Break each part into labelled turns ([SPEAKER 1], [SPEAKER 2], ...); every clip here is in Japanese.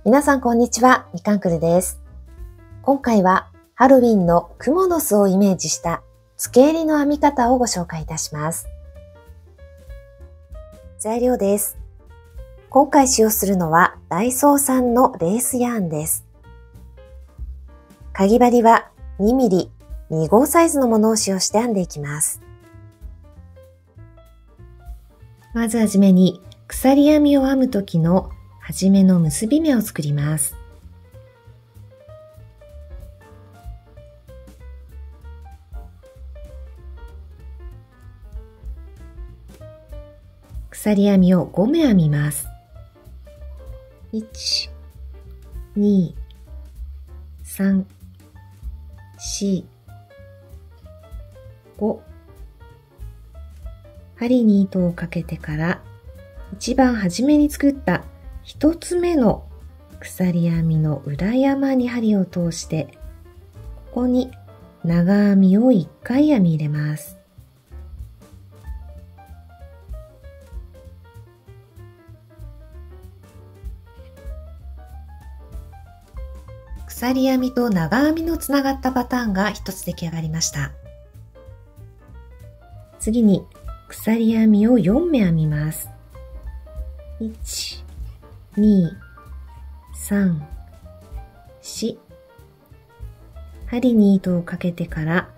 [SPEAKER 1] 皆さんこんにちは、みかんくるです。今回はハロウィンのクモの巣をイメージした付け襟の編み方をご紹介いたします。材料です。今回使用するのはダイソー産のレースヤーンです。かぎ針は 2mm、2号サイズのものを使用して編んでいきます。まずはじめに鎖編みを編む時のはじめの結び目を作ります。鎖編みを5目編みます。1、2、3、4、5。針に糸をかけてから一番初めに作った一つ目の鎖編みの裏山に針を通して、ここに長編みを1回編み入れます。鎖編みと長編みのつながったパターンが一つ出来上がりました。次に鎖編みを4目編みます。1、2、3、4。針に糸をかけてから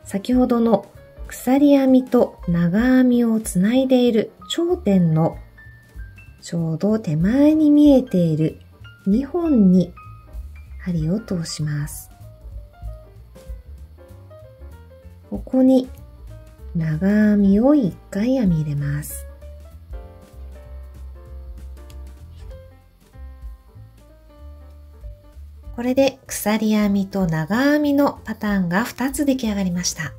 [SPEAKER 1] 先ほどの鎖編みと長編みをつないでいる頂点のちょうど手前に見えている2本に針を通します。ここに長編みを1回編み入れます。これで鎖編みと長編みのパターンが2つ出来上がりました。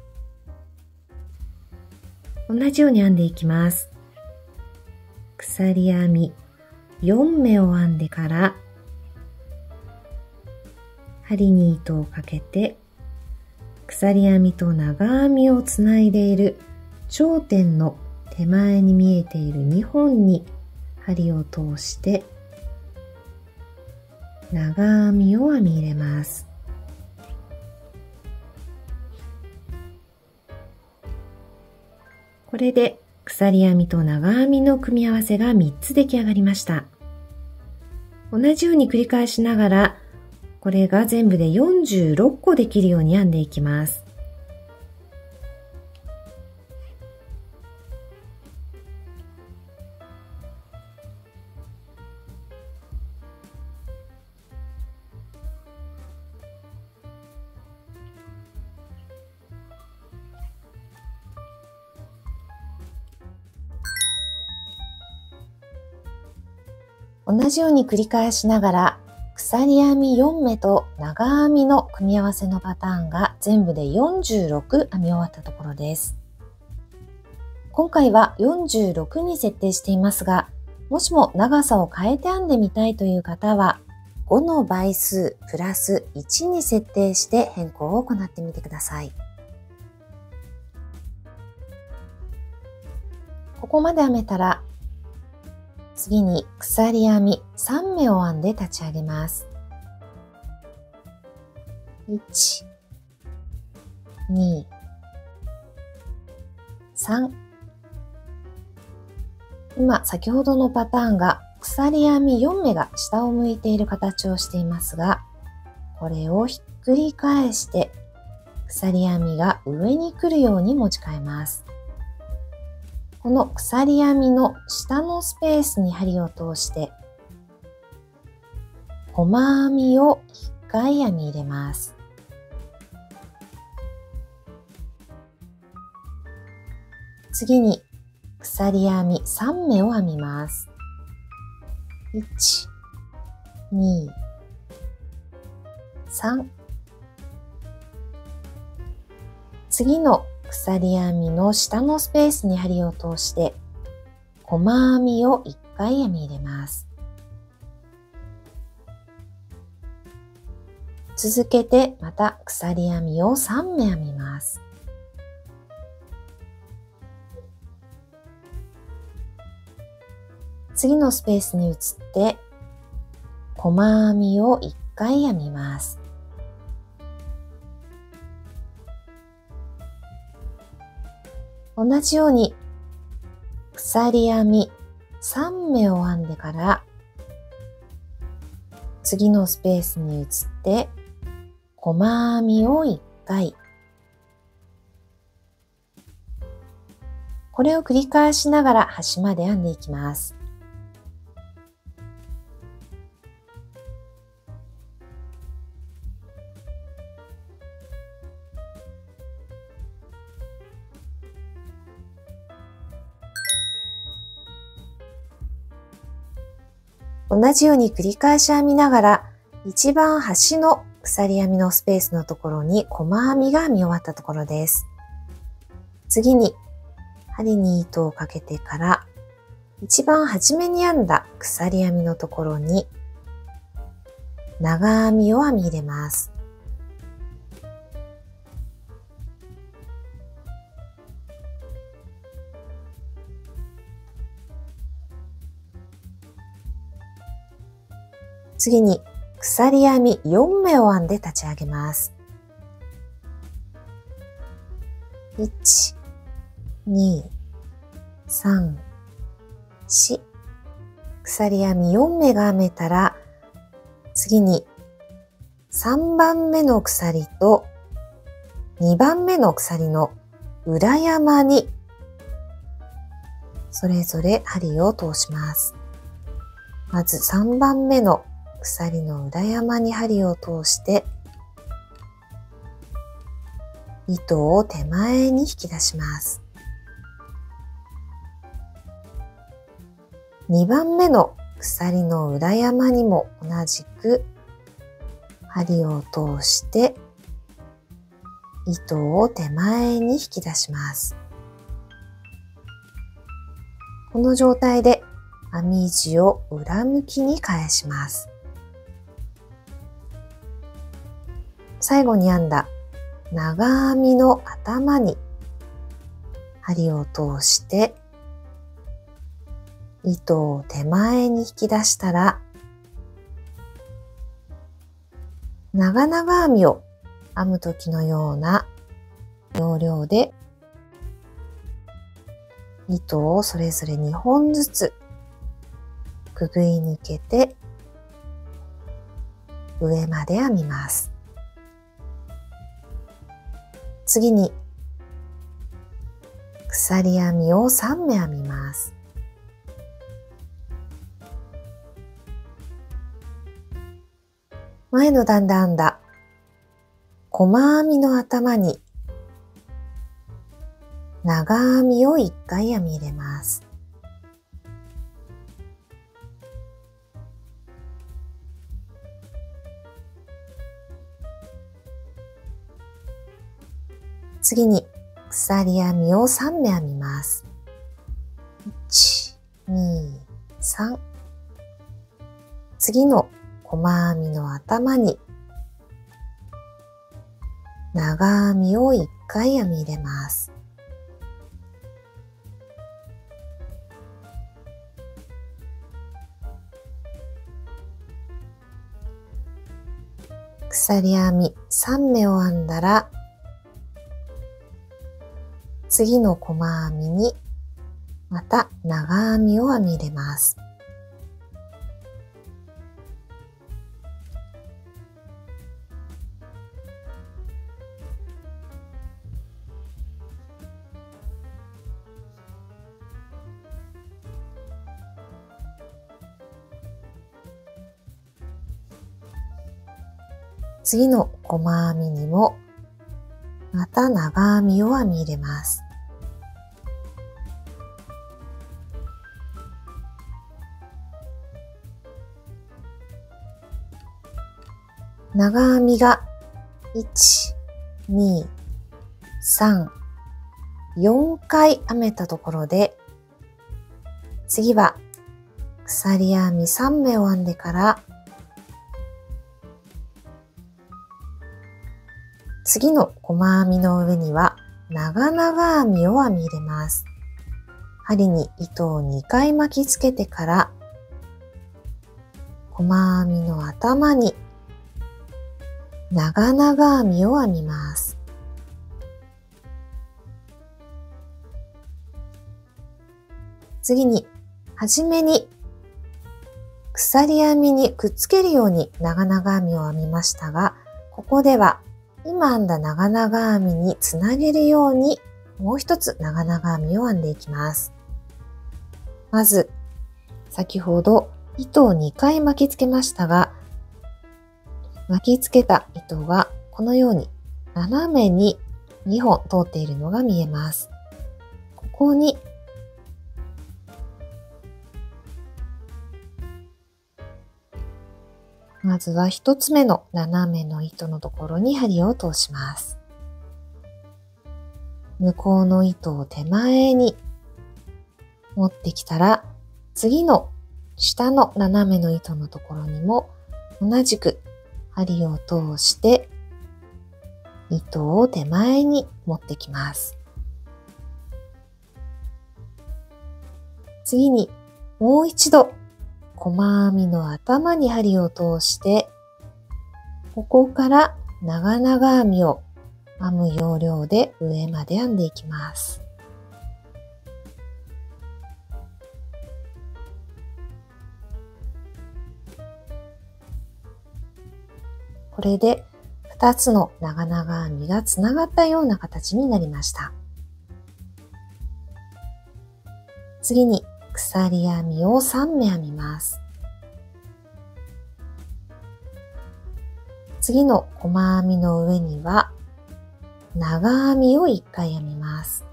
[SPEAKER 1] 同じように編んでいきます。鎖編み4目を編んでから針に糸をかけて鎖編みと長編みをつないでいる頂点の手前に見えている2本に針を通して長編みを編み入れます。これで鎖編みと長編みの組み合わせが3つ出来上がりました。同じように繰り返しながらこれが全部で46個できるように編んでいきます。同じように繰り返しながら鎖編み4目と長編みの組み合わせのパターンが全部で46編み終わったところです。今回は46に設定していますが、もしも長さを変えて編んでみたいという方は5の倍数プラス1に設定して変更を行ってみてください。ここまで編めたら次に鎖編み3目を編んで立ち上げます。1、2、3。今先ほどのパターンが鎖編み4目が下を向いている形をしていますが、これをひっくり返して鎖編みが上に来るように持ち替えます。この鎖編みの下のスペースに針を通して細編みを1回編み入れます。次に鎖編み3目を編みます。1、2、3。次の鎖編みの下のスペースに針を通して細編みを1回編み入れます。続けてまた鎖編みを3目編みます。次のスペースに移って細編みを1回編みます。同じように鎖編み3目を編んでから次のスペースに移って細編みを1回。これを繰り返しながら端まで編んでいきます。同じように繰り返し編みながら、一番端の鎖編みのスペースのところに細編みが編み終わったところです。次に針に糸をかけてから、一番初めに編んだ鎖編みのところに長編みを編み入れます。次に鎖編み4目を編んで立ち上げます。1、2、3、4。鎖編み4目が編めたら、次に3番目の鎖と2番目の鎖の裏山にそれぞれ針を通します。まず3番目の鎖の裏山に針を通して糸を手前に引き出します。2番目の鎖の裏山にも同じく針を通して糸を手前に引き出します。この状態で編み地を裏向きに返します。最後に編んだ長編みの頭に針を通して糸を手前に引き出したら、長々編みを編む時のような要領で糸をそれぞれ2本ずつくぐり抜けて上まで編みます。次に鎖編みを3目編みます。前の段で編んだ細編みの頭に長編みを1回編み入れます。次に鎖編みを3目編みます。1、2、3。次の細編みの頭に長編みを1回編み入れます。鎖編み3目を編んだら、次の細編みにまた長編みを編み入れます。次の細編みにもまた長編みを編み入れます。長編みが1、2、3、4回編めたところで、次は鎖編み3目を編んでから次の細編みの上には長々編みを編み入れます。針に糸を2回巻きつけてから細編みの頭に長々編みを編みます。次に、はじめに鎖編みにくっつけるように長々編みを編みましたが、ここでは今編んだ長々編みにつなげるようにもう一つ長々編みを編んでいきます。まず、先ほど糸を2回巻きつけましたが、巻きつけた糸がこのように斜めに2本通っているのが見えます。ここにまずは1つ目の斜めの糸のところに針を通します。向こうの糸を手前に持ってきたら、次の下の斜めの糸のところにも同じく針を通して糸を手前に持ってきます。次にもう一度細編みの頭に針を通して、ここから長々編みを編む要領で上まで編んでいきます。これで2つの長々編みがつながったような形になりました。次に鎖編みを3目編みます。次の細編みの上には長編みを1回編みます。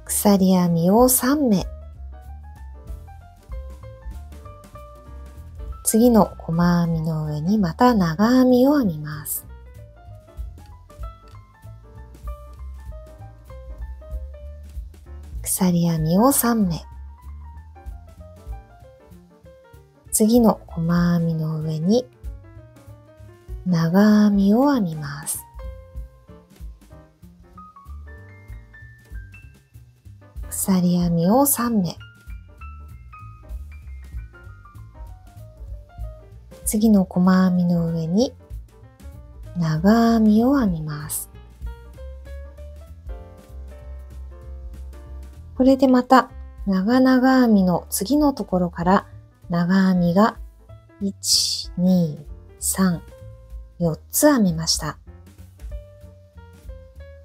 [SPEAKER 1] 鎖編みを3目。次の細編みの上にまた長編みを編みます。鎖編みを3目。次の細編みの上に長編みを編みます。鎖編みを3目。次の細編みの上に長編みを編みます。これでまた長々編みの次のところから長編みが1、2、3、4つ編めました。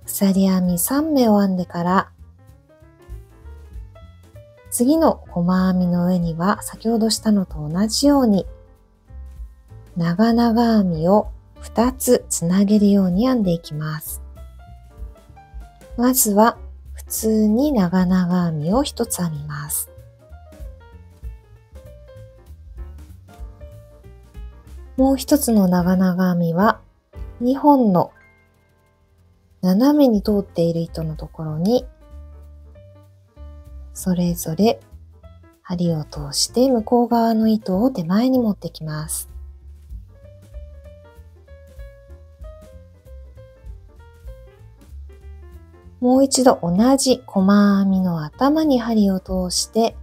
[SPEAKER 1] 鎖編み3目を編んでから次の細編みの上には先ほどしたのと同じように長々編みを2つつなげるように編んでいきます。まずは普通に長々編みを1つ編みます。もう1つの長々編みは2本の斜めに通っている糸のところにそれぞれ針を通して向こう側の糸を手前に持ってきます。もう一度同じ細編みの頭に針を通して、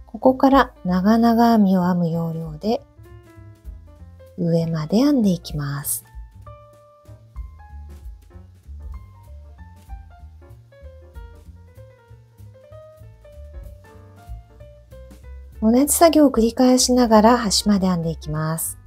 [SPEAKER 1] ここから長々編みを編む要領で上まで編んでいきます。同じ作業を繰り返しながら端まで編んでいきます。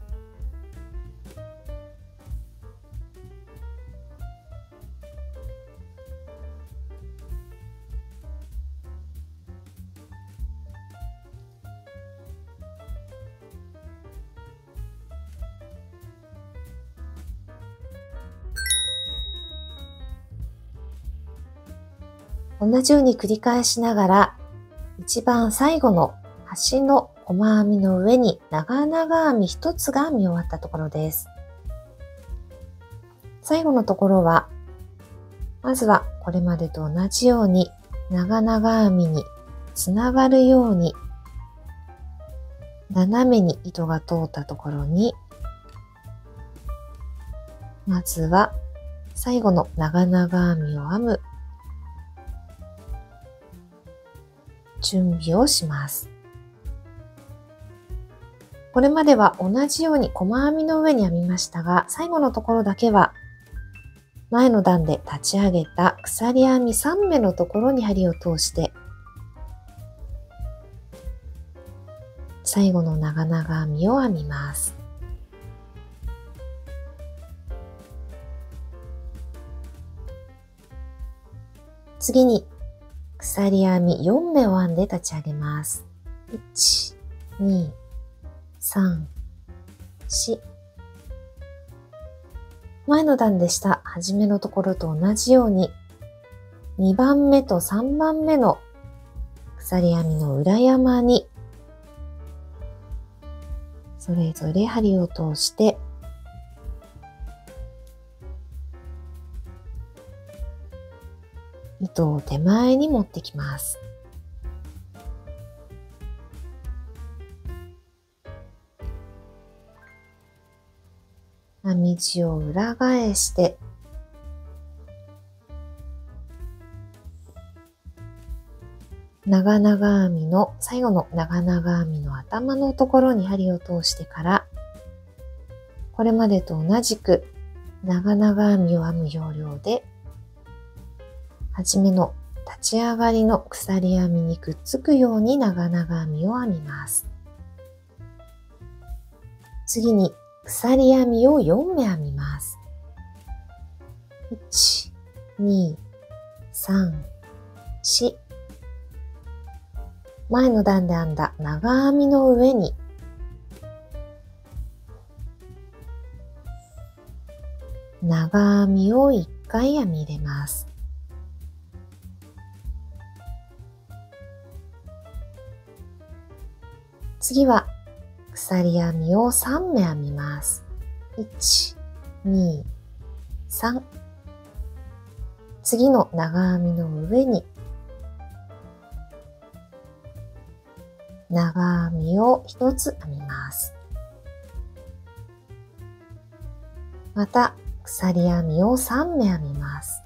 [SPEAKER 1] 同じように繰り返しながら、一番最後の端の細編みの上に長々編み1つが編み終わったところです。最後のところは、まずはこれまでと同じように長々編みにつながるように斜めに糸が通ったところに、まずは最後の長々編みを編む準備をします。これまでは同じように細編みの上に編みましたが、最後のところだけは前の段で立ち上げた鎖編み3目のところに針を通して最後の長々編みを編みます。次に鎖編み4目を編んで立ち上げます。1、2、3、4。前の段でした初めのところと同じように2番目と3番目の鎖編みの裏山にそれぞれ針を通して糸を手前に持ってきます。編み地を裏返して長々編みの最後の長々編みの頭のところに針を通してからこれまでと同じく長々編みを編む要領で初めの立ち上がりの鎖編みにくっつくように長々編みを編みます。次に鎖編みを4目編みます。1、2、3、4。前の段で編んだ長編みの上に長編みを1回編み入れます。次は鎖編みを3目編みます。1、2、3。次の長編みの上に長編みを1つ編みます。また鎖編みを3目編みます。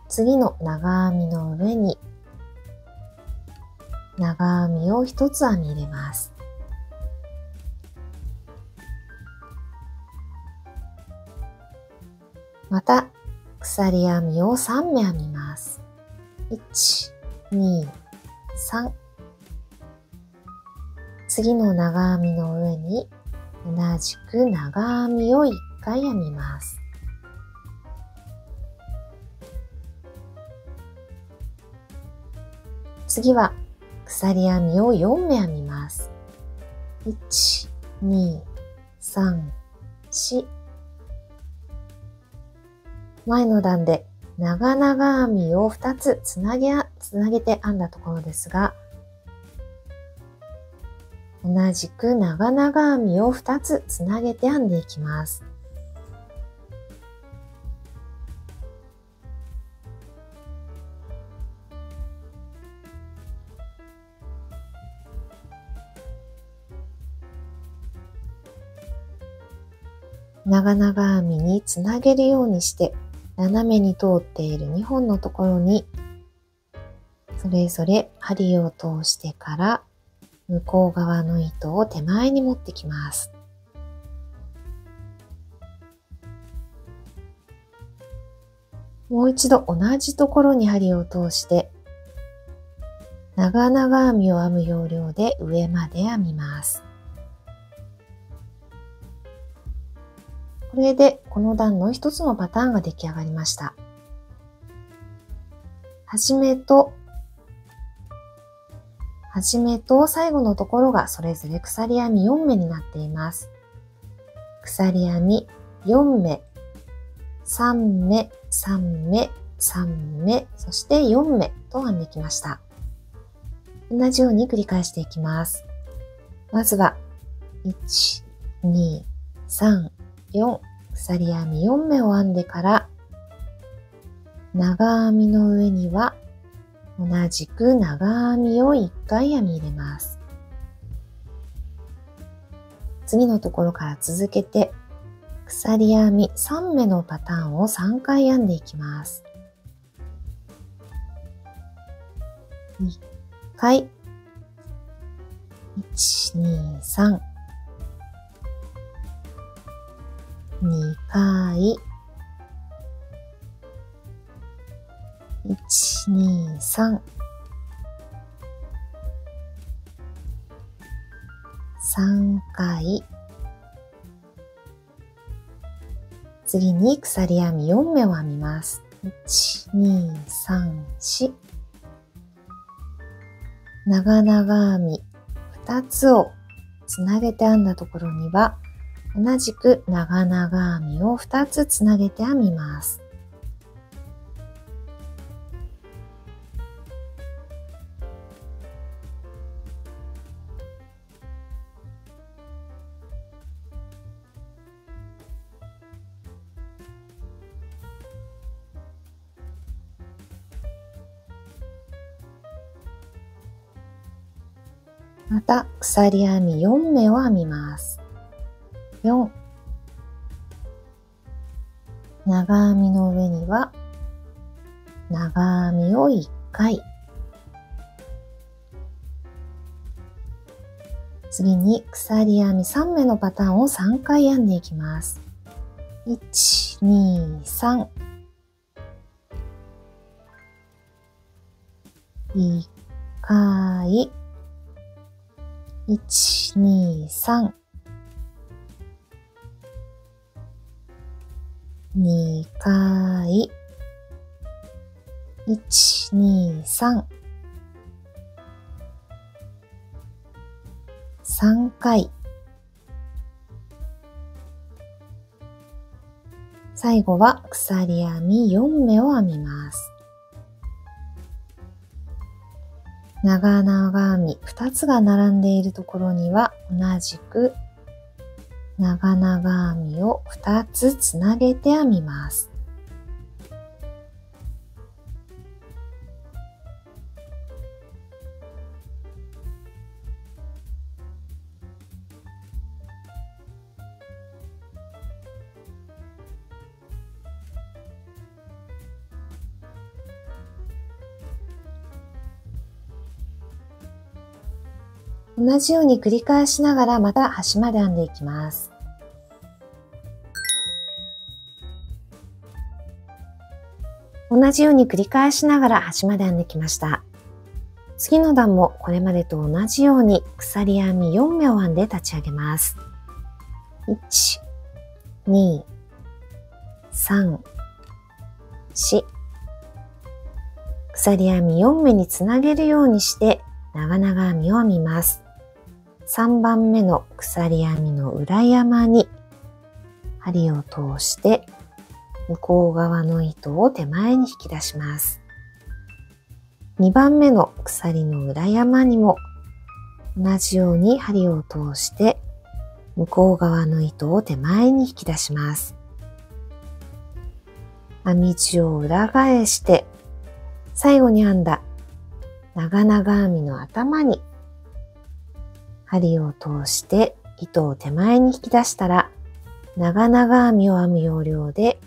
[SPEAKER 1] 次の長編みの上に長編みを1つ編み入れます。また鎖編みを3目編みます。1、2、3。次の長編みの上に同じく長編みを1回編みます。次は鎖編みを4目編みます。1、2、3、4。前の段で長々編みを2つつなげて編んだところですが、同じく長々編みを2つつなげて編んでいきます。長々編みにつなげるようにして斜めに通っている2本のところにそれぞれ針を通してから向こう側の糸を手前に持ってきます。もう一度同じところに針を通して長々編みを編む要領で上まで編みます。これでこの段の一つのパターンが出来上がりました。始めと最後のところがそれぞれ鎖編み4目になっています。鎖編み4目、3目、3目、3目、そして4目と編んできました。同じように繰り返していきます。まずは1、2、3、4鎖編み4目を編んでから長編みの上には同じく長編みを1回編み入れます。次のところから続けて鎖編み3目のパターンを3回編んでいきます。1回、1、2、3、2回、1、2、3、3回、次に鎖編み4目を編みます。1、2、3、4。長々編み2つをつなげて編んだところには、同じく長々編みを2つつなげて編みます。また鎖編み4目を編みます。4、長編みの上には長編みを1回、次に鎖編み3目のパターンを3回編んでいきます。1、2、3、1回、1、2、3、2回、1、2、3、3回、最後は鎖編み4目を編みます。長々編み2つが並んでいるところには同じく長々編みを2つつなげて編みます。同じように繰り返しながらまた端まで編んでいきます。同じように繰り返しながら端まで編んできました。次の段もこれまでと同じように鎖編み4目を編んで立ち上げます。1、2、3、4。鎖編み4目につなげるようにして長々編みを編みます。3番目の鎖編みの裏山に針を通して向こう側の糸を手前に引き出します。2番目の鎖の裏山にも同じように針を通して向こう側の糸を手前に引き出します。編み地を裏返して最後に編んだ長々編みの頭に針を通して糸を手前に引き出したら長々編みを編む要領で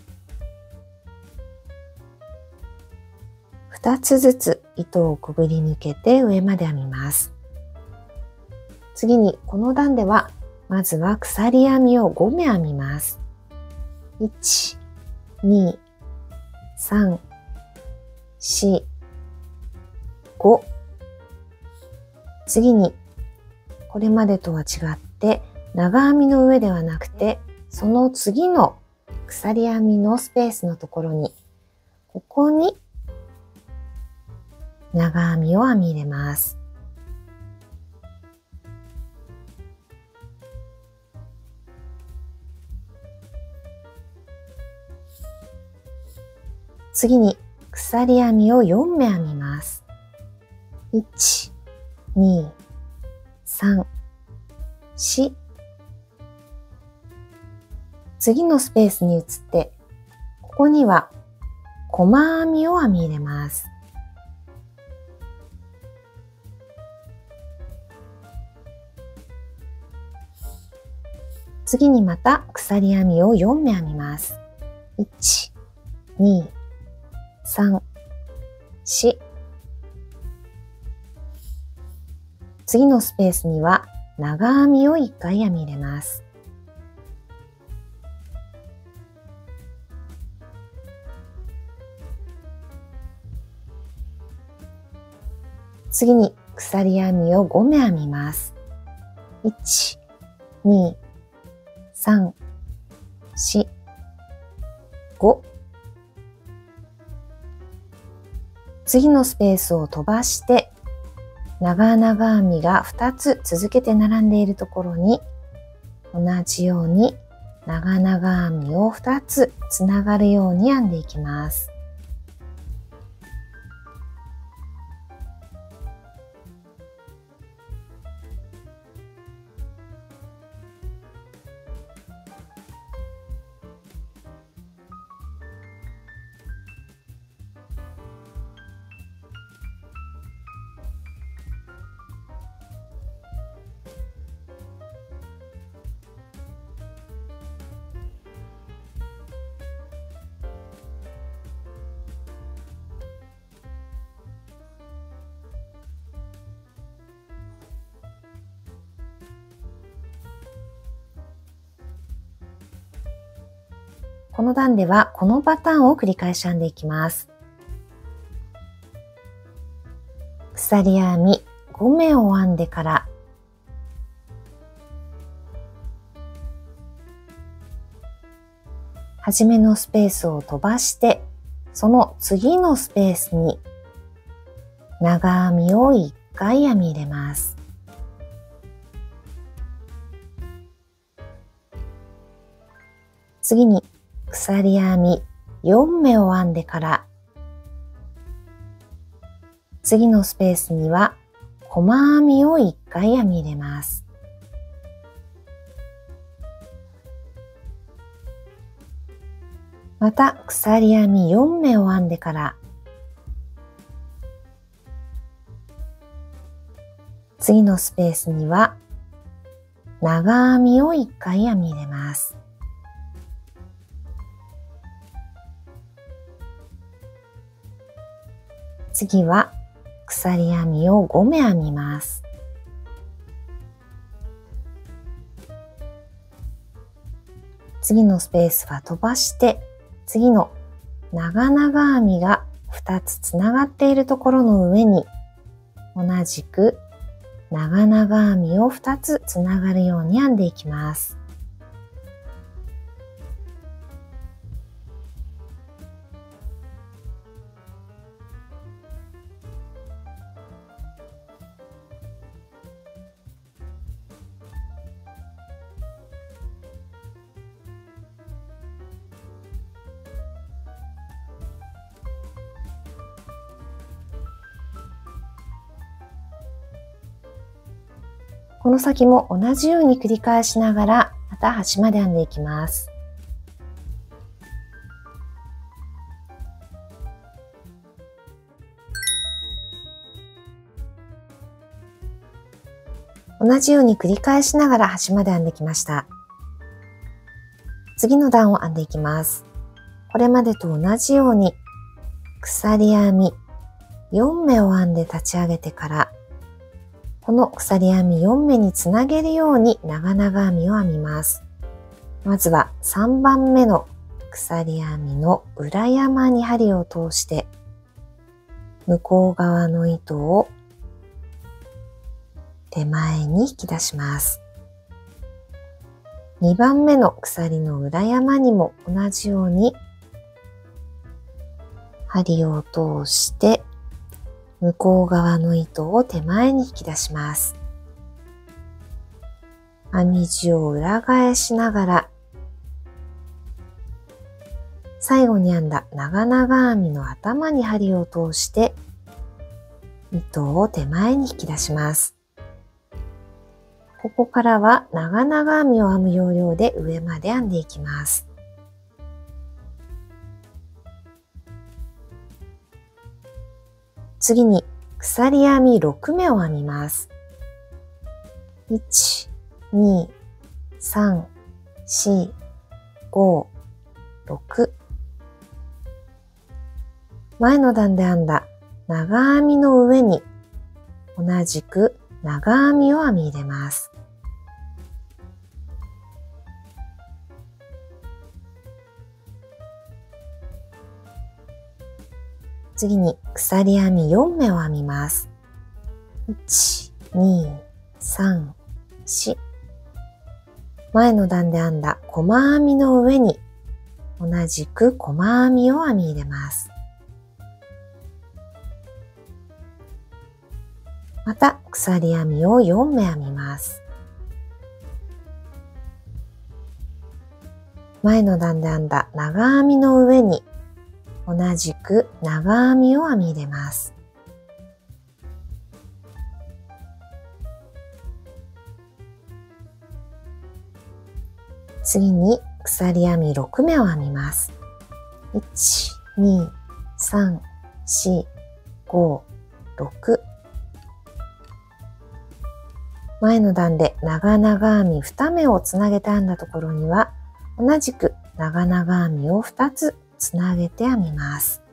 [SPEAKER 1] 2つずつ糸をくぐり抜けて上まで編みます。次にこの段ではまずは鎖編みを5目編みます。1、2、3、4、5。次にこれまでとは違って長編みの上ではなくてその次の鎖編みのスペースのところにここに長編みを編み入れます。次に鎖編みを4目編みます。1、2、3、4。次のスペースに移って、ここには細編みを編み入れます。次にまた鎖編みを4目編みます。1、2、3、4。次のスペースには長編みを1回編み入れます。次に鎖編みを5目編みます。1、2、3、4、5。次のスペースを飛ばして、長々編みが2つ続けて並んでいるところに、同じように長々編みを2つつながるように編んでいきます。この段ではこのパターンを繰り返し編んでいきます。鎖編み5目を編んでから初めのスペースを飛ばして、その次のスペースに長編みを1回編み入れます。次に鎖編み4目を編んでから次のスペースには細編みを1回編み入れます。また鎖編み4目を編んでから次のスペースには長編みを1回編み入れます。次は鎖編みを5目編みます。次のスペースは飛ばして、次の長々編みが2つつながっているところの上に同じく長々編みを2つつながるように編んでいきます。この先も同じように繰り返しながら、また端まで編んでいきます。同じように繰り返しながら端まで編んできました。次の段を編んでいきます。これまでと同じように鎖編み4目を編んで立ち上げてから、この鎖編み4目につなげるように長々編みを編みます。まずは3番目の鎖編みの裏山に針を通して向こう側の糸を手前に引き出します。2番目の鎖の裏山にも同じように針を通して向こう側の糸を手前に引き出します。編み地を裏返しながら最後に編んだ長々編みの頭に針を通して糸を手前に引き出します。ここからは長々編みを編む要領で上まで編んでいきます。次に鎖編み6目を編みます。1、2、3、4、5、6。前の段で編んだ長編みの上に同じく長編みを編み入れます。次に鎖編み4目を編みます。1、2、3、4。前の段で編んだ細編みの上に同じく細編みを編み入れます。また鎖編みを4目編みます。前の段で編んだ長編みの上に同じく長編みを編み入れます。次に鎖編み6目を編みます。1、2、3、4、5、6。前の段で長々編み2目をつなげて編んだところには、同じく長々編みを2つつなげて編みます。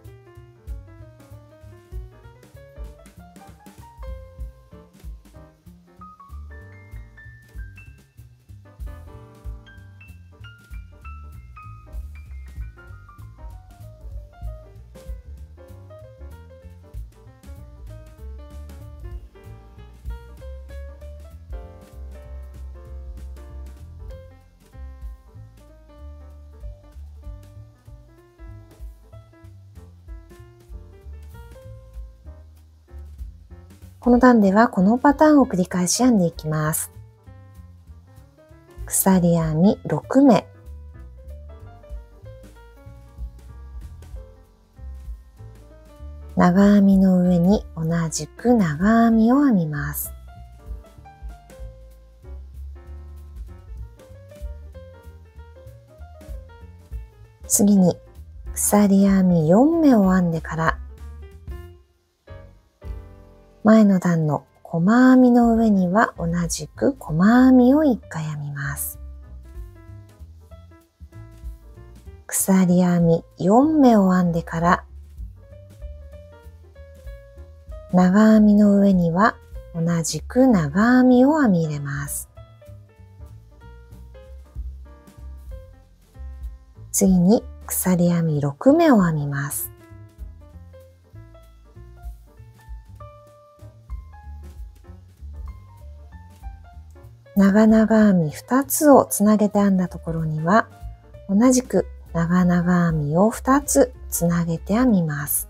[SPEAKER 1] この段ではこのパターンを繰り返し編んでいきます。鎖編み6目。長編みの上に同じく長編みを編みます。次に鎖編み4目を編んでから前の段の細編みの上には同じく細編みを1回編みます。鎖編み4目を編んでから長編みの上には同じく長編みを編み入れます。次に鎖編み6目を編みます。長々編み2つをつなげて編んだところには同じく長々編みを2つつなげて編みます。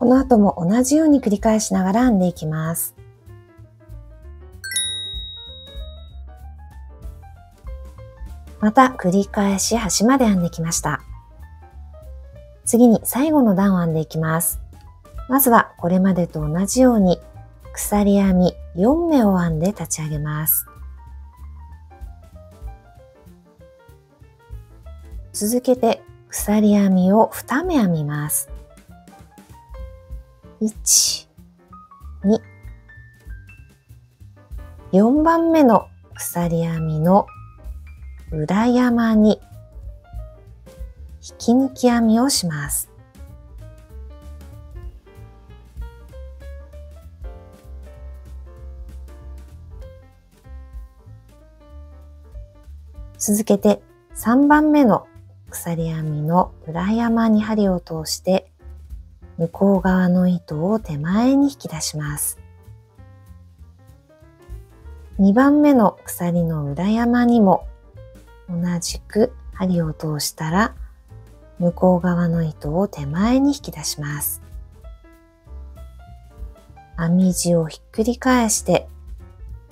[SPEAKER 1] この後も同じように繰り返しながら編んでいきます。また繰り返し端まで編んできました。次に最後の段を編んでいきます。まずはこれまでと同じように鎖編み4目を編んで立ち上げます。続けて鎖編みを2目編みます。1、2、4番目の鎖編みの裏山に引き抜き編みをします。続けて3番目の鎖編みの裏山に針を通して向こう側の糸を手前に引き出します。2番目の鎖の裏山にも同じく針を通したら向こう側の糸を手前に引き出します。編み地をひっくり返して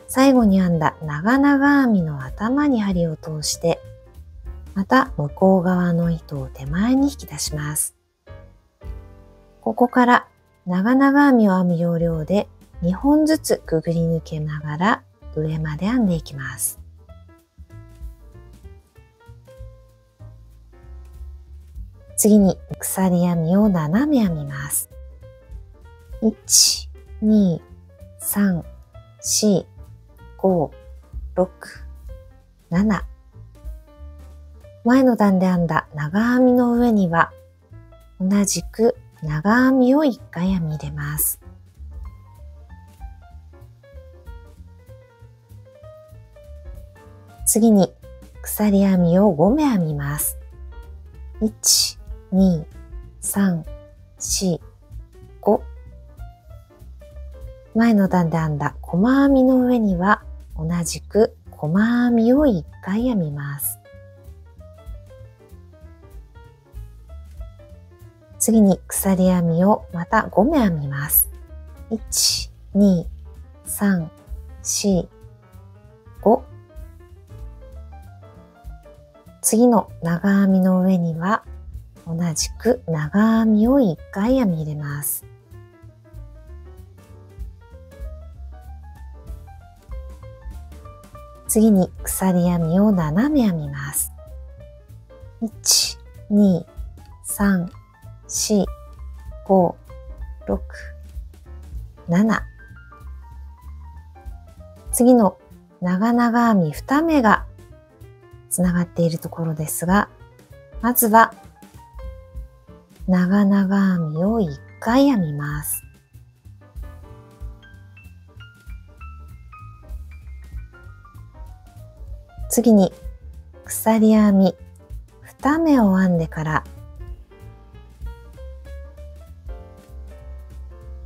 [SPEAKER 1] 最後に編んだ長々編みの頭に針を通してまた向こう側の糸を手前に引き出します。ここから長々編みを編む要領で2本ずつくぐり抜けながら上まで編んでいきます。次に鎖編みを斜め編みます。1、2、3、4、5、6、7。前の段で編んだ長編みの上には同じく長編みを1回編み入れます。次に鎖編みを5目編みます。1、2、3、4、5。前の段で編んだ細編みの上には同じく細編みを1回編みます。次に鎖編みをまた5目編みます。1、2、3、4、5。次の長編みの上には同じく長編みを1回編み入れます。次に鎖編みを斜め編みます。1、2、3、4、5、6、7。次の長々編み2目がつながっているところですが、まずは長々編みを1回編みます。次に鎖編み2目を編んでから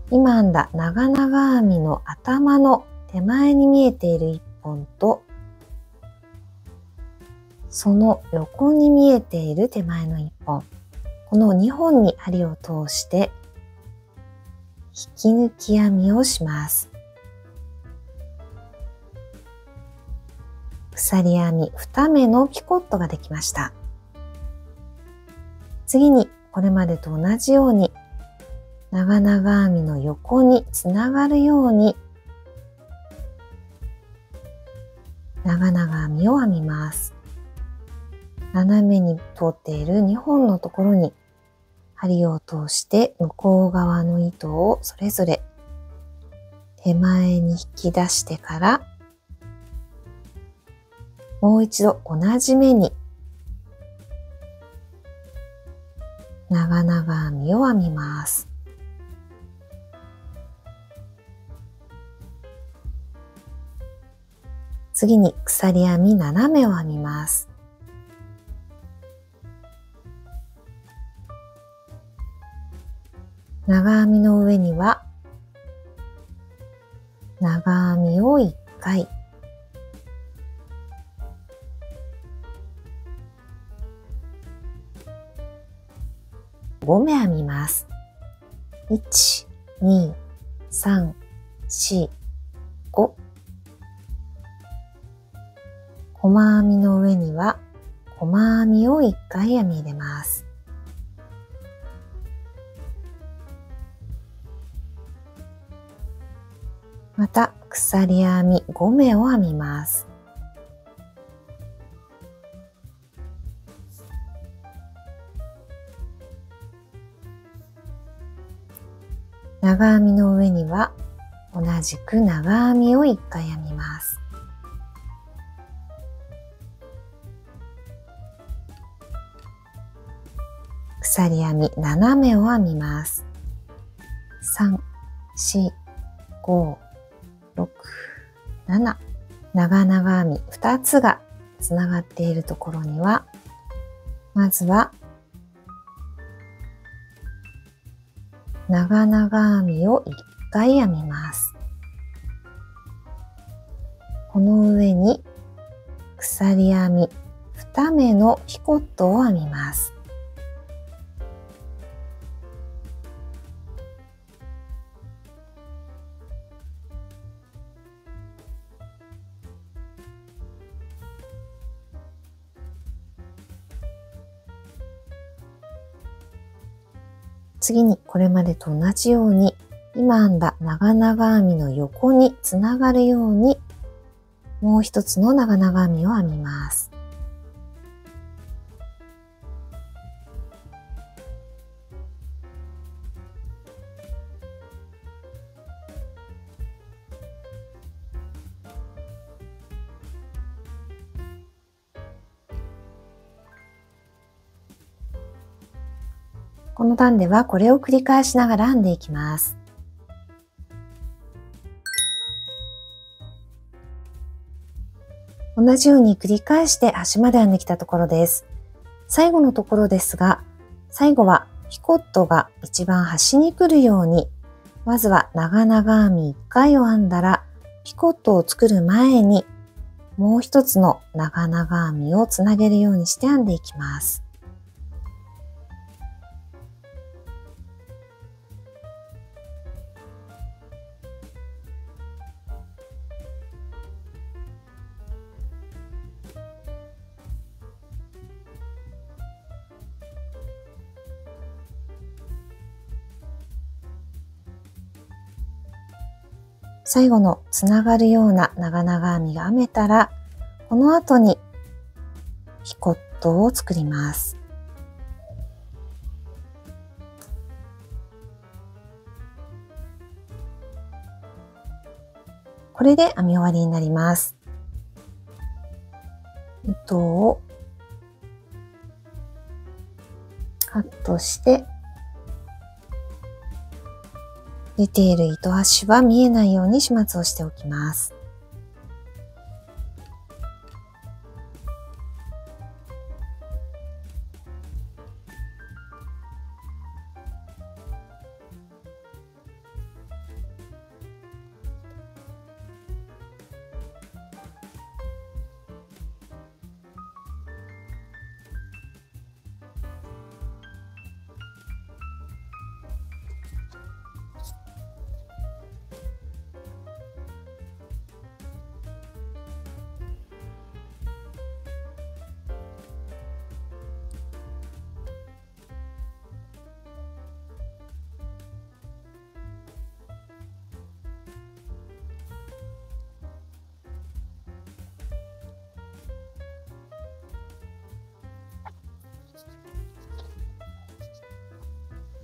[SPEAKER 1] 今編んだ長々編みの頭の手前に見えている1本とその横に見えている手前の1本、この2本に針を通して引き抜き編みをします。鎖編み2目のピコットができました。次にこれまでと同じように長々編みの横につながるように長々編みを編みます。斜めに通っている2本のところに針を通して向こう側の糸をそれぞれ手前に引き出してからもう一度同じ目に長々編みを編みます。次に鎖編み7目を編みます。長編みの上には長編みを1回5目編みます。1、2、3、4、5。細編みの上には細編みを1回編み入れます。また鎖編み5目を編みます。長編みの上には同じく長編みを1回編みます。鎖編み7目を編みます。3、4、5、6、7。長々編み2つがつながっているところには、まずは長々編みを1回編みます。この上に鎖編み2目のピコットを編みます。次にこれまでと同じように今編んだ長々編みの横につながるようにもう一つの長々編みを編みます。この段ではこれを繰り返しながら編んでいきます。同じように繰り返して端まで編んできたところです。最後のところですが、最後はピコットが一番端に来るように、まずは長々編み1回を編んだら、ピコットを作る前にもう一つの長々編みをつなげるようにして編んでいきます。最後のつながるような長々編みが編めたら、この後にピコットを作ります。これで編み終わりになります。糸をカットして出ている糸端は見えないように始末をしておきます。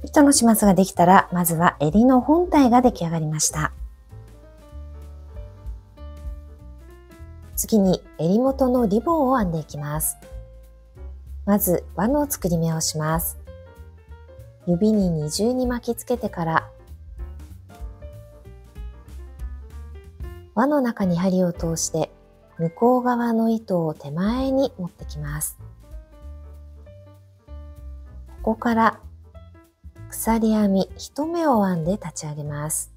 [SPEAKER 1] 糸の始末ができたら、まずは襟の本体が出来上がりました。次に襟元のリボンを編んでいきます。まず輪の作り目をします。指に二重に巻きつけてから輪の中に針を通して向こう側の糸を手前に持ってきます。ここから鎖編み1目を編んで立ち上げます。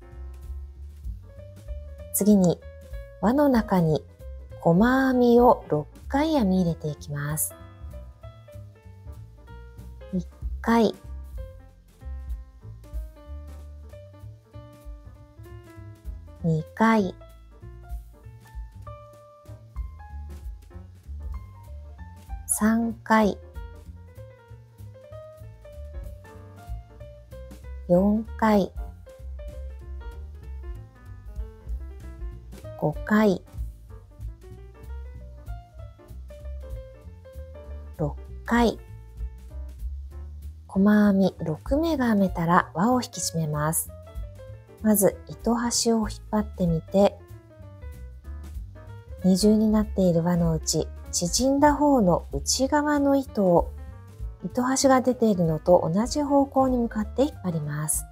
[SPEAKER 1] 次に輪の中に細編みを6回編み入れていきます。1回、2回、3回、4回、5回、6回、細編み6目が編めたら輪を引き締めます。まず糸端を引っ張ってみて、二重になっている輪のうち縮んだ方の内側の糸を糸端が出ているのと同じ方向に向かって引っ張ります。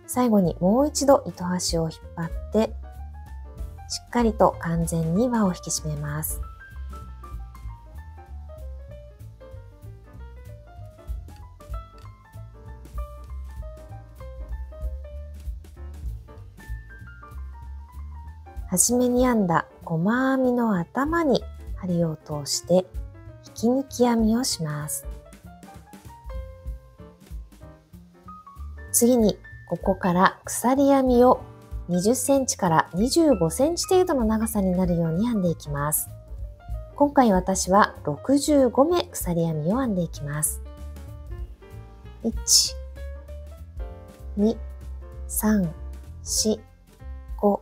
[SPEAKER 1] 最後にもう一度糸端を引っ張ってしっかりと完全に輪を引き締めます。はじめに編んだ細編みの頭に針を通して引き抜き編みをします。次にここから鎖編みを20センチから25センチ程度の長さになるように編んでいきます。今回私は65目鎖編みを編んでいきます。1、2、3、4、5。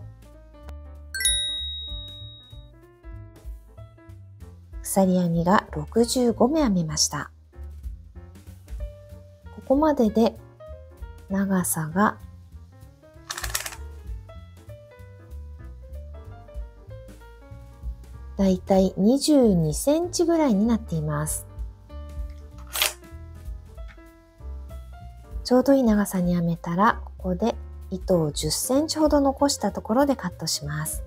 [SPEAKER 1] 鎖編みが65目編めました。ここまでで長さがだいたい22センチぐらいになっています。ちょうどいい長さに編めたら、ここで糸を10センチほど残したところでカットします。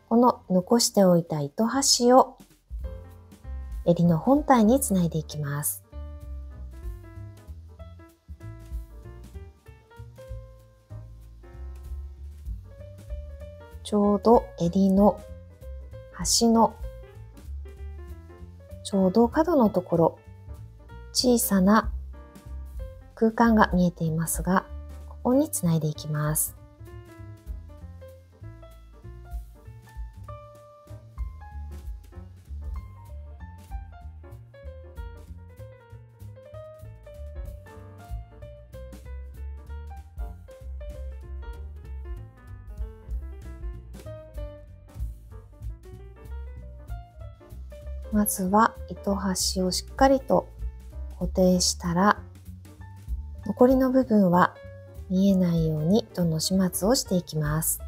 [SPEAKER 1] この残しておいた糸端を襟の本体につないでいきます。ちょうど襟の端のちょうど角のところ、小さな空間が見えていますが、ここにつないでいきます。まずは糸端をしっかりと固定したら、残りの部分は見えないように糸の始末をしていきます。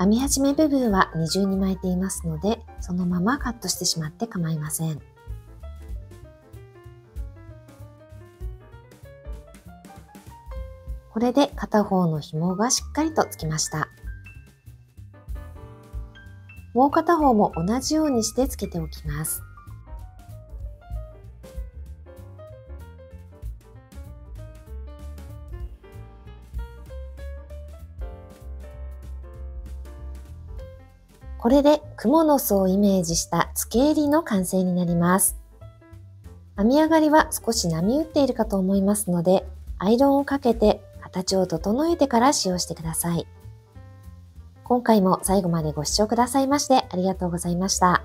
[SPEAKER 1] 編み始め部分は二重に巻いていますので、そのままカットしてしまって構いません。これで片方の紐がしっかりとつきました。もう片方も同じようにしてつけておきます。これで蜘蛛の巣をイメージした付け襟の完成になります。編み上がりは少し波打っているかと思いますので、アイロンをかけて形を整えてから使用してください。今回も最後までご視聴くださいましてありがとうございました。